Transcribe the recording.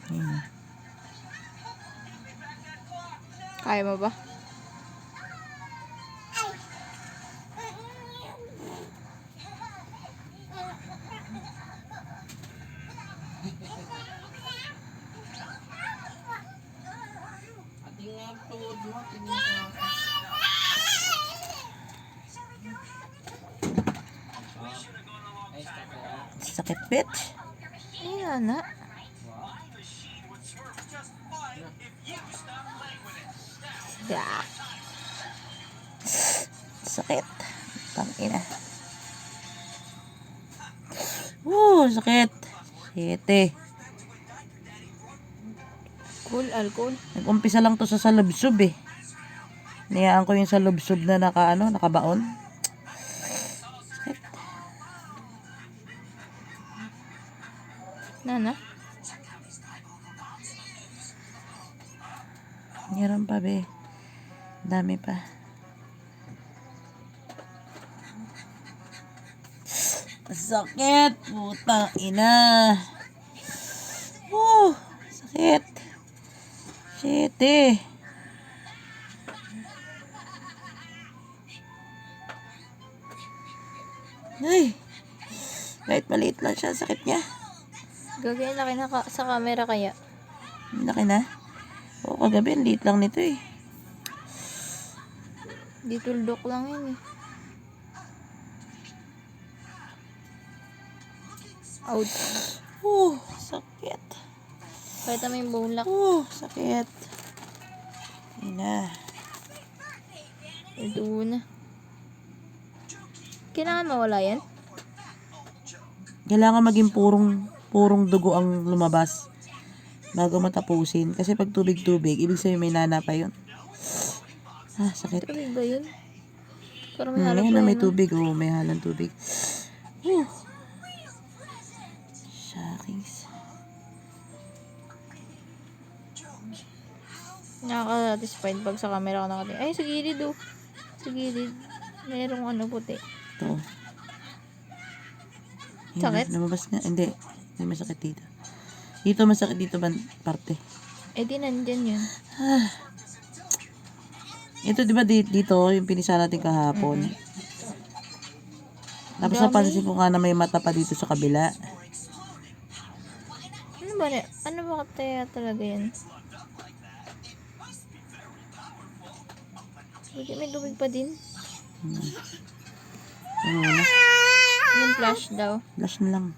Ayan. Kaya mo ba? Sakit, bitch. Ayan na. Yeah. Sakit. Tangina. Sakit. Sete. Alcohol. Nag-umpisa lang to sa salubsob eh. Niyaan ko yung salubsob na nakabaon. Sakit. Nana? Meron pa be. Dami pa. Sakit. Putang ina. Sakit. Sete. Ay. Kahit maliit lang siya, sakit niya. Gagawin laki na sa camera kaya. Laki na. Oo, kagabi, ang liit lang nito eh. Di tuldok lang yun eh. Ouch. Sakit. Kahit may bulak. Sakit. Ina. Ito na. Kailangan mawala yan? Kailangan maging purong dugo ang lumabas bago matapusin. Kasi pag tubig-tubig, ibig sabihin may nana pa yun. Sakit. Tubig ba yun? Parang may halong Ayan na, may no? tubig. May halang tubig. Shakings. Nakaka-satisfied pag sa camera ka nakatingin. Ay, sa gilid oh. Sa gilid. Mayroong puti. Ito. Sakit? Lumabas nga. Hindi. Hindi masakit dito. Dito masakit dito parte. Eh di nandyan yun. Ito diba dito yung pinisa natin kahapon. Tapos Dami. napansin ko nga na may mata pa dito sa kabila. Ano ba kaya talaga yan? May tubig pa din. Ano na? Yung flash daw. Flash na lang.